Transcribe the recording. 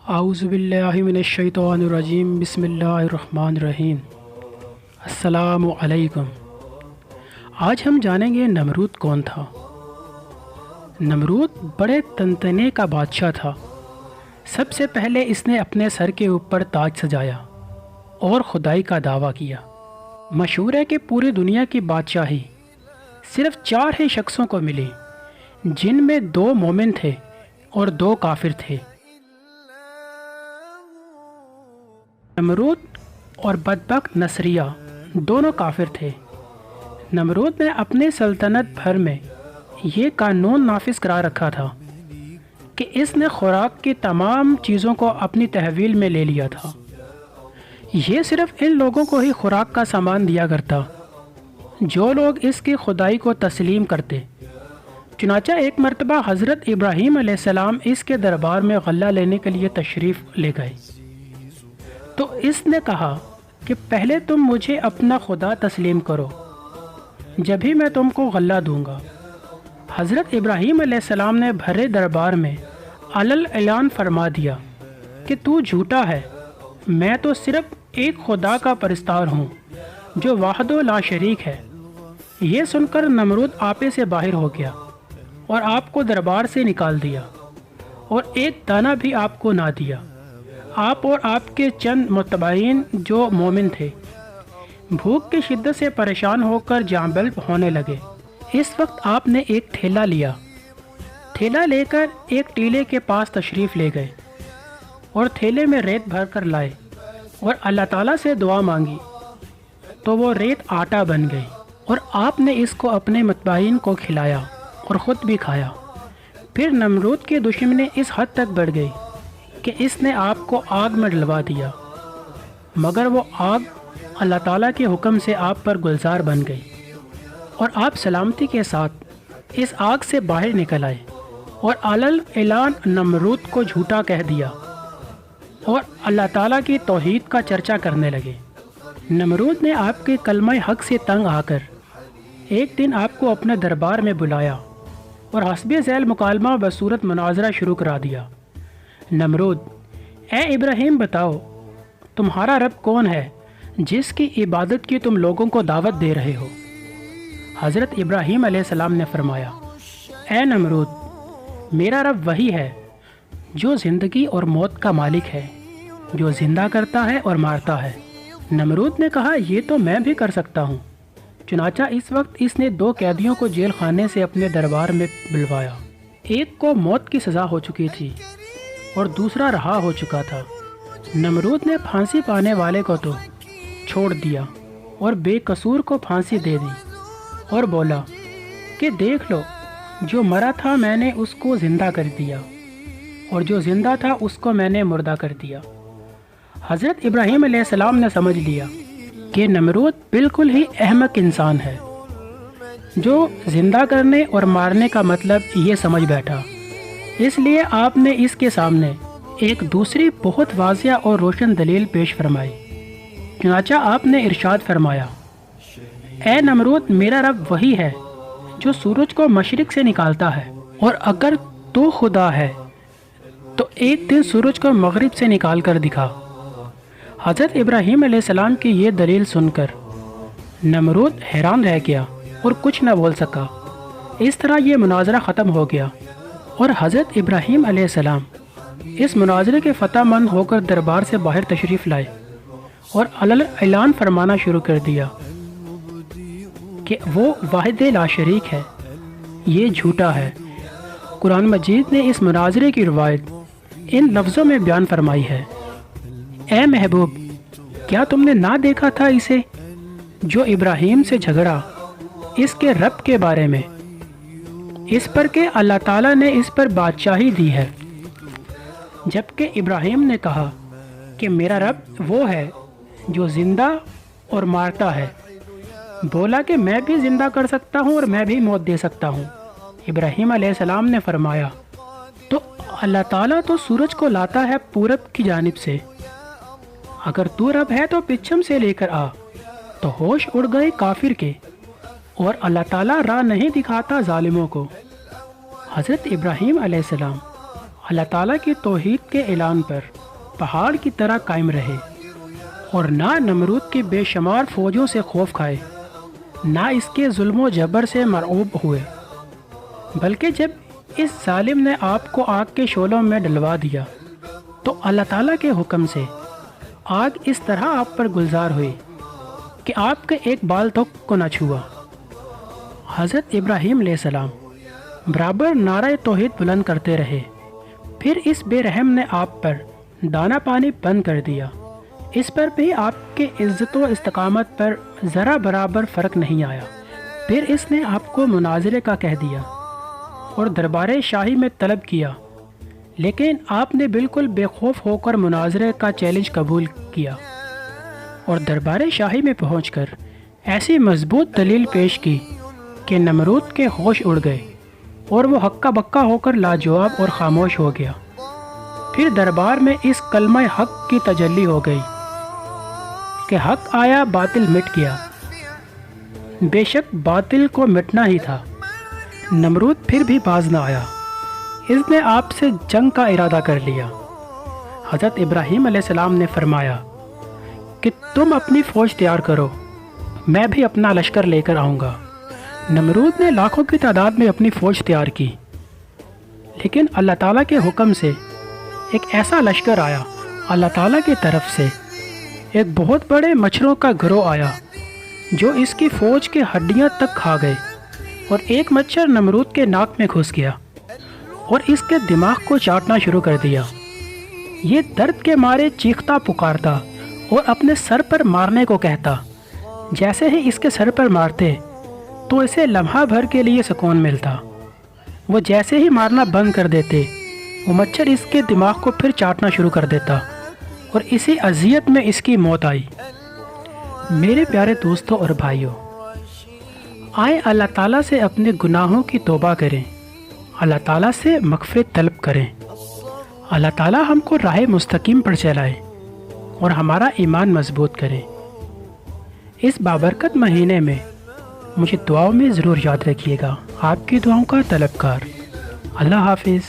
اعوذ باللہ من الشیطان الرجیم بسم اللہ الرحمن الرحیم۔ السلام علیکم۔ آج ہم جانیں گے نمرود کون تھا۔ نمرود بڑے تنتنے کا بادشاہ تھا۔ سب سے پہلے اس نے اپنے سر کے اوپر تاج سجایا اور خدائی کا دعویٰ کیا۔ مشہور ہے کہ پوری دنیا کی بادشاہی صرف 4 ہی شخصوں کو ملی، جن میں 2 مومن تھے اور 2 کافر تھے۔ نمرود اور بدبخت نصریہ دونوں کافر تھے۔ نمرود نے اپنے سلطنت بھر میں یہ قانون نافذ کرا رکھا تھا کہ اس نے خوراک کی تمام چیزوں کو اپنی تحویل میں لے لیا تھا۔ یہ صرف ان لوگوں کو ہی خوراک کا سامان دیا کرتا جو لوگ اس کی خدائی کو تسلیم کرتے۔ چنانچہ ایک مرتبہ حضرت ابراہیم علیہ السلام اس کے دربار میں غلہ لینے کے لیے تشریف لے گئے تو اس نے کہا کہ پہلے تم مجھے اپنا خدا تسلیم کرو، جبھی میں تم کو غلہ دوں گا۔ حضرت ابراہیم علیہ السلام نے بھرے دربار میں علل اعلان فرما دیا کہ تو جھوٹا ہے، میں تو صرف ایک خدا کا پرستار ہوں جو واحد و لا شریک ہے۔ یہ سن کر نمرود آپے سے باہر ہو گیا اور آپ کو دربار سے نکال دیا اور ایک دانہ بھی آپ کو نہ دیا۔ آپ اور آپ کے چند متبعین جو مومن تھے بھوک کی شدت سے پریشان ہو کر جاں بلب ہونے لگے۔ اس وقت آپ نے ایک ٹھیلا لیا، ٹھیلا لے کر ایک ٹیلے کے پاس تشریف لے گئے اور ٹھیلے میں ریت بھر کر لائے اور اللہ تعالیٰ سے دعا مانگی تو وہ ریت آٹا بن گئی، اور آپ نے اس کو اپنے متبعین کو کھلایا اور خود بھی کھایا۔ پھر نمرود کی دشمنی اس حد تک بڑھ گئی کہ اس نے آپ کو آگ میں ڈلوا دیا، مگر وہ آگ اللہ تعالیٰ کے حکم سے آپ پر گلزار بن گئی اور آپ سلامتی کے ساتھ اس آگ سے باہر نکل آئے اور علل اعلان نمرود کو جھوٹا کہہ دیا اور اللہ تعالیٰ کی توحید کا چرچا کرنے لگے۔ نمرود نے آپ کے کلمہ حق سے تنگ آ کر ایک دن آپ کو اپنے دربار میں بلایا اور حسب ذیل مکالمہ بصورت مناظرہ شروع کرا دیا۔ نمرود: اے ابراہیم، بتاؤ تمہارا رب کون ہے جس کی عبادت کی تم لوگوں کو دعوت دے رہے ہو؟ حضرت ابراہیم علیہ السلام نے فرمایا: اے نمرود، میرا رب وہی ہے جو زندگی اور موت کا مالک ہے، جو زندہ کرتا ہے اور مارتا ہے۔ نمرود نے کہا: یہ تو میں بھی کر سکتا ہوں۔ چنانچہ اس وقت اس نے 2 قیدیوں کو جیل خانے سے اپنے دربار میں بلوایا۔ ایک کو موت کی سزا ہو چکی تھی اور دوسرا رہا ہو چکا تھا۔ نمرود نے پھانسی پانے والے کو تو چھوڑ دیا اور بے قصور کو پھانسی دے دی اور بولا کہ دیکھ لو، جو مرا تھا میں نے اس کو زندہ کر دیا اور جو زندہ تھا اس کو میں نے مردہ کر دیا۔ حضرت ابراہیم علیہ السلام نے سمجھ لیا کہ نمرود بالکل ہی احمق انسان ہے، جو زندہ کرنے اور مارنے کا مطلب یہ سمجھ بیٹھا۔ اس لیے آپ نے اس کے سامنے ایک دوسری بہت واضح اور روشن دلیل پیش فرمائی۔ چنانچہ آپ نے ارشاد فرمایا: اے نمرود، میرا رب وہی ہے جو سورج کو مشرق سے نکالتا ہے، اور اگر تو خدا ہے تو ایک دن سورج کو مغرب سے نکال کر دکھا۔ حضرت ابراہیم علیہ السلام کی یہ دلیل سن کر نمرود حیران رہ گیا اور کچھ نہ بول سکا۔ اس طرح یہ مناظرہ ختم ہو گیا اور حضرت ابراہیم علیہ السلام اس مناظرے کے فتح مند ہو کر دربار سے باہر تشریف لائے اور علل اعلان فرمانا شروع کر دیا کہ وہ واحد لا شریک ہے، یہ جھوٹا ہے۔ قرآن مجید نے اس مناظرے کی روایت ان لفظوں میں بیان فرمائی ہے: اے محبوب، کیا تم نے نہ دیکھا تھا اسے جو ابراہیم سے جھگڑا اس کے رب کے بارے میں، اس پر کہ اللہ تعالیٰ نے اس پر بادشاہی دی ہے، جبکہ ابراہیم نے کہا کہ میرا رب وہ ہے جو زندہ اور مارتا ہے۔ بولا کہ میں بھی زندہ کر سکتا ہوں اور میں بھی موت دے سکتا ہوں۔ ابراہیم علیہ السلام نے فرمایا: تو اللہ تعالیٰ تو سورج کو لاتا ہے پورب کی جانب سے، اگر تو رب ہے تو پچھم سے لے کر آ۔ تو ہوش اڑ گئے کافر کے، اور اللہ تعالیٰ راہ نہیں دکھاتا ظالموں کو۔ حضرت ابراہیم علیہ السلام اللہ تعالیٰ کی توحید کے اعلان پر پہاڑ کی طرح قائم رہے اور نہ نمرود کی بے شمار فوجوں سے خوف کھائے، نہ اس کے ظلم و جبر سے مرعوب ہوئے، بلکہ جب اس ظالم نے آپ کو آگ کے شعلوں میں ڈلوا دیا تو اللہ تعالیٰ کے حکم سے آگ اس طرح آپ پر گلزار ہوئی کہ آپ کے ایک بال تک کو نہ چھوا۔ حضرت ابراہیم علیہ السلام برابر نعرہ توحید بلند کرتے رہے، پھر اس بے رحم نے آپ پر دانا پانی بند کر دیا۔ اس پر بھی آپ کے عزت و استقامت پر ذرا برابر فرق نہیں آیا۔ پھر اس نے آپ کو مناظرے کا کہہ دیا اور دربار شاہی میں طلب کیا، لیکن آپ نے بالکل بے خوف ہو کر مناظرے کا چیلنج قبول کیا اور دربار شاہی میں پہنچ کر ایسی مضبوط دلیل پیش کی کہ نمرود کے ہوش اڑ گئے اور وہ ہکا بکا ہو کر لاجواب اور خاموش ہو گیا۔ پھر دربار میں اس کلمہ حق کی تجلی ہو گئی کہ حق آیا باطل مٹ گیا۔ بے شک باطل کو مٹنا ہی تھا۔ نمرود پھر بھی باز نہ آیا، اس نے آپ سے جنگ کا ارادہ کر لیا۔ حضرت ابراہیم علیہ السلام نے فرمایا کہ تم اپنی فوج تیار کرو، میں بھی اپنا لشکر لے کر آؤں گا۔ نمرود نے لاکھوں کی تعداد میں اپنی فوج تیار کی، لیکن اللہ تعالیٰ کے حکم سے ایک ایسا لشکر آیا۔ اللہ تعالیٰ کی طرف سے ایک بہت بڑے مچھروں کا گروہ آیا جو اس کی فوج کے ہڈیاں تک کھا گئے، اور ایک مچھر نمرود کے ناک میں گھس گیا اور اس کے دماغ کو چاٹنا شروع کر دیا۔ یہ درد کے مارے چیختا پکارتا اور اپنے سر پر مارنے کو کہتا۔ جیسے ہی اس کے سر پر مارتے تو اسے لمحہ بھر کے لیے سکون ملتا۔ وہ جیسے ہی مارنا بند کر دیتے، وہ مچھر اس کے دماغ کو پھر چاٹنا شروع کر دیتا اور اسی اذیت میں اس کی موت آئی۔ میرے پیارے دوستوں اور بھائیوں، آئیں اللہ تعالیٰ سے اپنے گناہوں کی توبہ کریں، اللہ تعالیٰ سے مغفرت طلب کریں۔ اللہ تعالیٰ ہم کو راہ مستقیم پر چلائے اور ہمارا ایمان مضبوط کرے۔ اس بابرکت مہینے میں مجھے دعاؤں میں ضرور یاد رکھیے گا۔ آپ کی دعاؤں کا طلبگار۔ اللہ حافظ۔